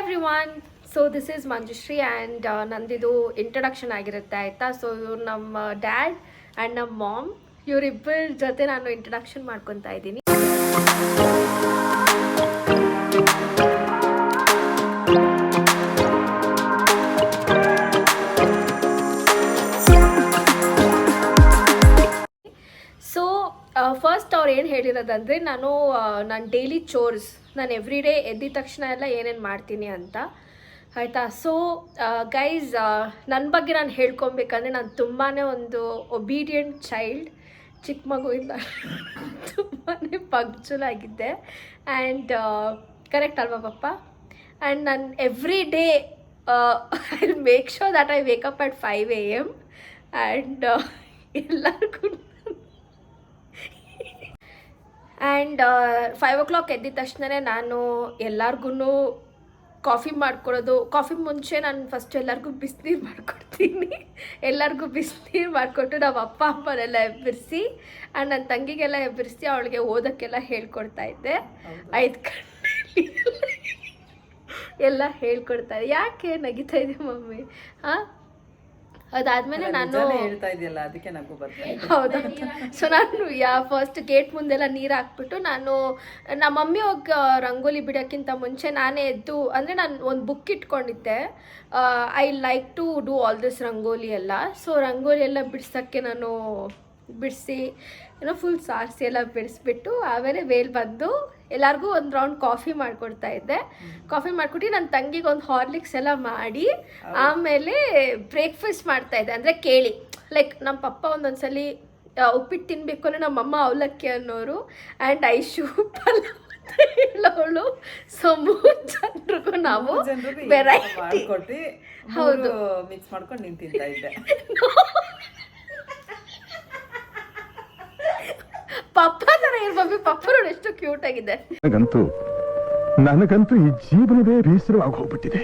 Everyone. So this is Manjushree and ನಂದಿದು introduction ಆಗಿರುತ್ತೆ ಆಯಿತಾ. ಸೊ ಇವ್ರು ನಮ್ಮ ಡ್ಯಾಡ್ ಆ್ಯಂಡ್ ನಮ್ಮ ಮಾಮ್, ಇವರಿಬ್ಬರ ಜೊತೆ ನಾನು ಇಂಟ್ರಡಕ್ಷನ್ ಮಾಡ್ಕೊತಾ ಇದ್ದೀನಿ. ಸೊ ಫಸ್ಟ್ ಅವ್ರು ಏನು ಹೇಳಿರೋದಂದರೆ ನಾನು ಡೈಲಿ ಚೋರ್ಸ್, ನಾನು ಎವ್ರಿ ಡೇ ಎದ್ದಿದ ತಕ್ಷಣ ಎಲ್ಲ ಏನೇನು ಮಾಡ್ತೀನಿ ಅಂತ ಆಯಿತಾ. ಸೊ ಗೈಸ್, ನನ್ನ ಬಗ್ಗೆ ನಾನು ಹೇಳ್ಕೊಬೇಕಂದ್ರೆ ನಾನು ತುಂಬಾ ಒಂದು ಒಬೀಡಿಯಂಟ್ ಚೈಲ್ಡ್. ಚಿಕ್ಕ ಮಗುವಿಂದ ತುಂಬಾ ಪಂಕ್ಚುಲ್ ಆಗಿದ್ದೆ ಆ್ಯಂಡ್ ಕರೆಕ್ಟ್ ಅಲ್ವಾ ಪಪ್ಪ? ಆ್ಯಂಡ್ ನಾನು every day I make sure that I wake up at 5 AM and ಎಲ್ಲರಿಗೂ ಆ್ಯಂಡ್ 5 o'clock ಎದ್ದಿದ ತಕ್ಷಣ ನಾನು ಎಲ್ಲರಿಗೂ ಕಾಫಿ ಮಾಡ್ಕೊಡೋದು. ಕಾಫಿ ಮುಂಚೆ ನಾನು ಫಸ್ಟ್ ಎಲ್ಲರಿಗೂ ಬಿಸಿನೀರು ಮಾಡಿಕೊಡ್ತೀನಿ. ಎಲ್ಲರಿಗೂ ಬಿಸಿನೀರು ಮಾಡಿಕೊಟ್ಟು ನಮ್ಮ ಅಪ್ಪ ಅಮ್ಮನೆಲ್ಲ ಎಬ್ಬರಿಸಿ ಆ್ಯಂಡ್ ನನ್ನ ತಂಗಿಗೆಲ್ಲ ಎಬ್ಬರಿಸಿ ಅವಳಿಗೆ ಓದೋಕ್ಕೆಲ್ಲ ಹೇಳ್ಕೊಡ್ತಾ ಇದ್ದೆ. 5 ಗಂಟೆಯಲ್ಲಿ ಎಲ್ಲ ಹೇಳ್ಕೊಡ್ತಾರೆ. ಯಾಕೆ ನಗಿತಾ ಇದೆಯಾ ಮಮ್ಮಿ? ಹಾಂ, ಅದಾದ್ಮೇಲೆ ನಾನು ಹೇಳ್ತಾ ಇದೆಯಲ್ಲ ಅದಕ್ಕೆ ನಗು ಬರ್ತಾ. ಹೌದಾ? ಸೊ ನಾನು ಫಸ್ಟ್ ಗೇಟ್ ಮುಂದೆಲ್ಲ ನೀರು ಹಾಕ್ಬಿಟ್ಟು ನಾನು ನಮ್ಮ ಮಮ್ಮಿ ಹೋಗಿ ರಂಗೋಲಿ ಬಿಡೋಕ್ಕಿಂತ ಮುಂಚೆ ನಾನೇ ಎದ್ದು, ಅಂದರೆ ನಾನು ಒಂದು ಬುಕ್ ಇಟ್ಕೊಂಡಿದ್ದೆ. I like to do all this rangoli ಎಲ್ಲ. ಸೊ ರಂಗೋಲಿ ಎಲ್ಲ ಬಿಡ್ಸೋಕ್ಕೆ ನಾನು ಬಿಡಿಸಿ ಏನೋ ಫುಲ್ ಸಾರಿಸಿ ಎಲ್ಲ ಬಿಡಿಸ್ಬಿಟ್ಟು ಆಮೇಲೆ ಮೇಲ್ ಬಂದು ಎಲ್ಲರಿಗೂ ಒಂದು ರೌಂಡ್ ಕಾಫಿ ಮಾಡಿಕೊಡ್ತಾ ಇದ್ದೆ. ಕಾಫಿ ಮಾಡಿಕೊಟ್ಟು ನನ್ನ ತಂಗಿಗೆ ಒಂದು ಹಾರ್ಲಿಕ್ಸ್ ಎಲ್ಲ ಮಾಡಿ ಆಮೇಲೆ ಬ್ರೇಕ್ಫಾಸ್ಟ್ ಮಾಡ್ತಾಯಿದ್ದೆ. ಅಂದರೆ ಕೇಳಿ, ಲೈಕ್ ನಮ್ಮ ಪಪ್ಪ ಒಂದೊಂದ್ಸಲಿ ಉಪ್ಪಿಟ್ಟು ತಿನ್ನಬೇಕು ಅಂದರೆ ನಮ್ಮಮ್ಮ ಅವಲಕ್ಕಿ ಅನ್ನೋರು ಆ್ಯಂಡ್ ಐಶು ಪಲಾವ್ ಹೇಳೋಳು. ಸೊ 3 ಜನರಿಗೂ ನಾವು ವೆರೈಟಿ ಹೌದು ಮಿಕ್ಸ್ ಮಾಡ್ಕೊಂಡು ನೀನು ತಿಂತಾ ಇದ್ದೆ. ಪಪ್ಪ ತರ ಇರ್ಬೇಕು. ಪಪ್ಪ ನೋಡಿ ಎಷ್ಟು ಕ್ಯೂಟ್ ಆಗಿದೆ. ನನಗಂತೂ ಈ ಜೀವನವೇ ಬೇಸರವಾಗಿ ಹೋಗ್ಬಿಟ್ಟಿದೆ.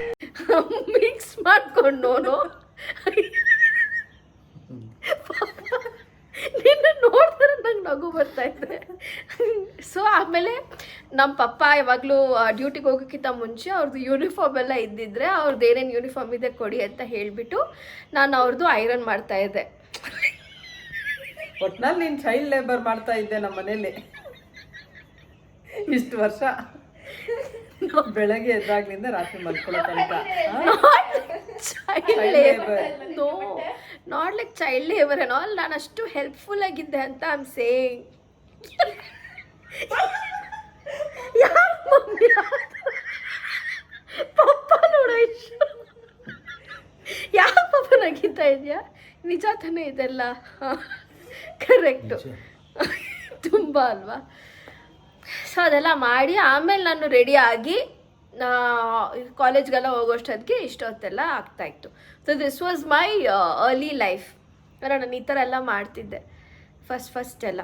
ಮಿಕ್ಸ್ ಮಾಡ್ಕೊಂಡು ನಿನ್ನ ನೋಡ್ತಾರೆ ನಂಗೆ ನಗು ಬರ್ತಾ ಇದೆ. ಸೊ ಆಮೇಲೆ ನಮ್ಮ ಪಪ್ಪ ಯಾವಾಗಲೂ ಡ್ಯೂಟಿಗೆ ಹೋಗೋಕ್ಕಿಂತ ಮುಂಚೆ ಅವ್ರದ್ದು ಯೂನಿಫಾರ್ಮ್ ಎಲ್ಲ ಇದ್ದಿದ್ರೆ ಅವ್ರದ್ದು ಏನೇನು ಯೂನಿಫಾರ್ಮ್ ಇದೆ ಕೊಡಿ ಅಂತ ಹೇಳಿಬಿಟ್ಟು ನಾನು ಅವ್ರದ್ದು ಐರನ್ ಮಾಡ್ತಾಯಿದ್ದೆ. ಒಟ್ನಲ್ಲಿ ನೀನು ಚೈಲ್ಡ್ ಲೇಬರ್ ಮಾಡ್ತಾ ಇದ್ದೆ ನಮ್ಮ ಮನೇಲಿ ಇಷ್ಟು ವರ್ಷ. ಬೆಳಗ್ಗೆ ಎದ್ದಾಗ್ಲಿಂದ ರಾತ್ರಿ ಮಲ್ಕೊಳ್ಳೋ ತನಕ. Not like child labour and all. ನಾನು ಅಷ್ಟು ಹೆಲ್ಪ್ಫುಲ್ ಆಗಿದ್ದೆ ಅಂತ ಐ ಆಮ್ ಸೇಯಿಂಗ್. ಪಪ್ಪ ನೋಡ ಯಾವ ಪಪ್ಪ ನಗಿತಾ ಇದೆಯಾ? ನಿಜ ತಾನೇ ಇದೆಲ್ಲ? ಕರೆಕ್ಟು, ತುಂಬ ಅಲ್ವಾ? ಸೊ ಅದೆಲ್ಲ ಮಾಡಿ ಆಮೇಲೆ ನಾನು ರೆಡಿ ಆಗಿ ಕಾಲೇಜ್ಗೆಲ್ಲ ಹೋಗೋಷ್ಟೊತ್ತಿಗೆ ಇಷ್ಟೊತ್ತೆಲ್ಲ ಆಗ್ತಾಯಿತ್ತು. So this was my early life. ನಾನು ಈ ಥರ ಎಲ್ಲ ಮಾಡ್ತಿದ್ದೆ ಫಸ್ಟ್ ಎಲ್ಲ.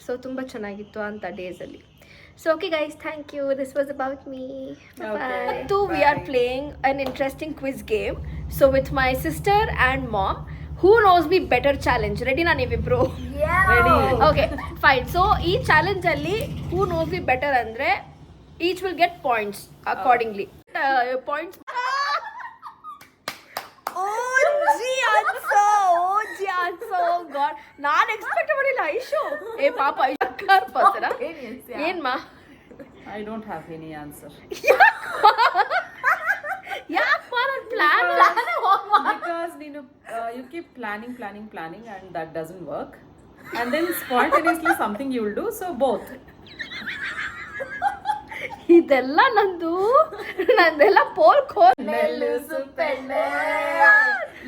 ಸೊ ತುಂಬ ಚೆನ್ನಾಗಿತ್ತು ಅಂಥ ಡೇಸಲ್ಲಿ. So okay guys, thank you. This was about me. So we are playing an interesting quiz game. So with my sister and mom, who knows me better challenge. Ready na ನೀವಿಬ್ರು? Ready. Okay, fine. So ಈ challenge ಅಲ್ಲಿ who knows me better ಅಂದ್ರೆ each will get points accordingly. Points. Oh god, ನಾನು expect ಮಾಡಿಲ್ಲ. ಐಶು ಏ ಪಾಪ ಐಶಕ್ಕರ್ ಪಸರ ಏನ್ ಮಾ? I don't have any answer. ಯಾಕೆ ನಾನು plan Because you keep planning and that doesn't work. And then spontaneously something you will do. So both. ಇದೆಲ್ಲ ನಂದೆಲ್ಲ ಪೋಲ್ಕೋ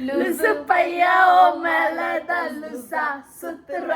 loose ಪಯ್ಯ ಓ ಮೇಲದ ಲೂಸ ಸುತ್ರ